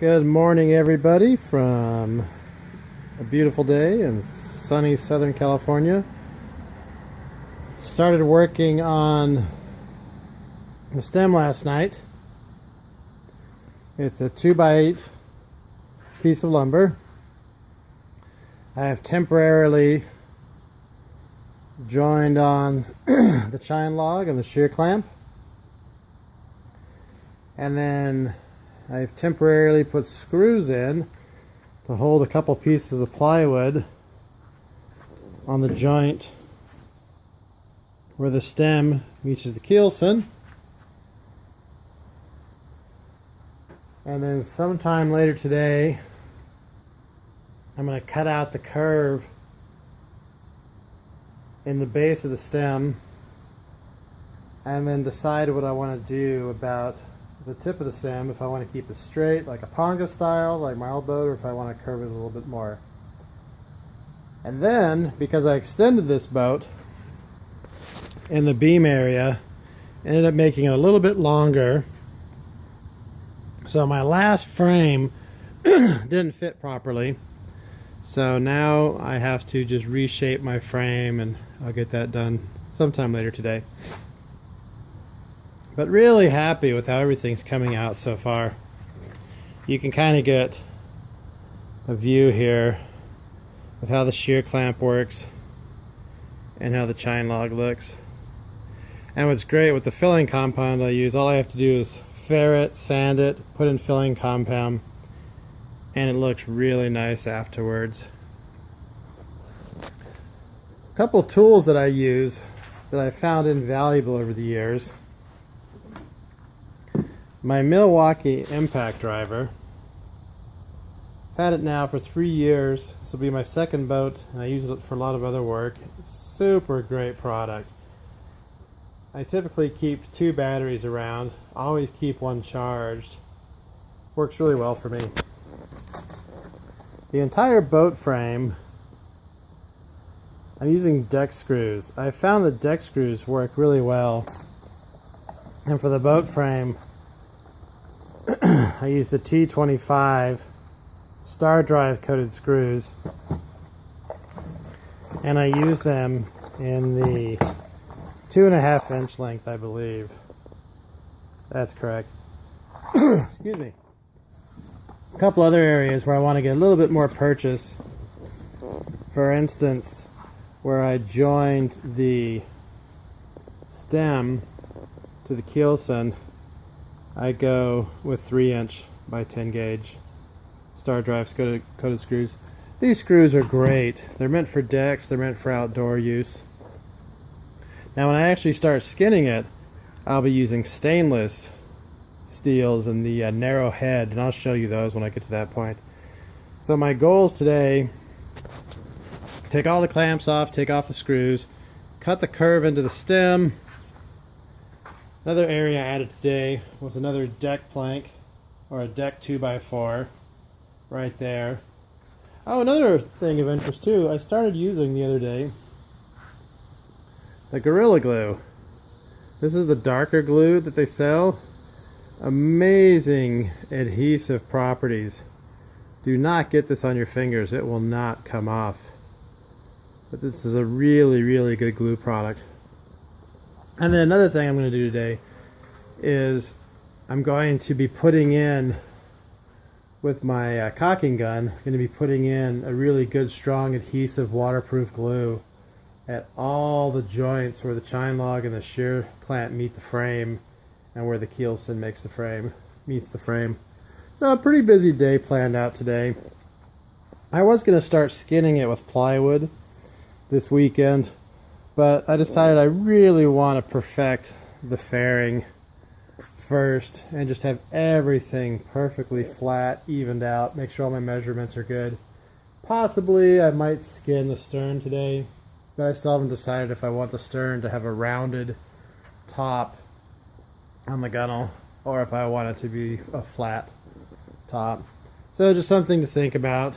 Good morning, everybody, from a beautiful day in sunny Southern California. Started working on the stem last night. It's a 2x8 piece of lumber. I have temporarily joined on the chine log and the shear clamp, and then I've temporarily put screws in to hold a couple pieces of plywood on the joint where the stem reaches the keelson. And then sometime later today, I'm going to cut out the curve in the base of the stem and then decide what I want to do about the tip of the stem, if I want to keep it straight like a panga style like my old boat, or if I want to curve it a little bit more. And then, because I extended this boat in the beam area, ended up making it a little bit longer, so my last frame didn't fit properly. So now I have to just reshape my frame, and I'll get that done sometime later today. But really happy with how everything's coming out so far. You can kind of get a view here of how the shear clamp works and how the chine log looks. And what's great with the filling compound I use, all I have to do is ferret, sand it, put in filling compound, and it looks really nice afterwards. A couple tools that I use that I found invaluable over the years. My Milwaukee impact driver. I've had it now for 3 years. This will be my second boat, and I use it for a lot of other work. Super great product. I typically keep 2 batteries around. I always keep one charged. Works really well for me. The entire boat frame, I'm using deck screws. I found that deck screws work really well. And for the boat frame, I use the T25 star drive coated screws, and I use them in the 2.5 inch length, I believe. That's correct. Excuse me. A couple other areas where I want to get a little bit more purchase. For instance, where I joined the stem to the keelson, I go with 3 inch by 10 gauge star drive coated screws. These screws are great. They're meant for decks, they're meant for outdoor use. Now when I actually start skinning it, I'll be using stainless steels and the narrow head, and I'll show you those when I get to that point. So my goals today: take all the clamps off, take off the screws, cut the curve into the stem. Another area I added today was another deck plank, or a deck 2x4 right there. Oh, another thing of interest too, I started using the other day the Gorilla Glue. This is the darker glue that they sell. Amazing adhesive properties. Do not get this on your fingers, it will not come off. But this is a really, really good glue product. And then another thing I'm going to do today is I'm going to be putting in, with my caulking gun, I'm going to be putting in a really good, strong, adhesive, waterproof glue at all the joints where the chine log and the shear clamp meet the frame, and where the keelson meets the frame. So a pretty busy day planned out today. I was going to start skinning it with plywood this weekend, but I decided I really want to perfect the fairing first and just have everything perfectly flat, evened out, make sure all my measurements are good. Possibly I might skin the stern today, but I still haven't decided if I want the stern to have a rounded top on the gunnel or if I want it to be a flat top. So just something to think about.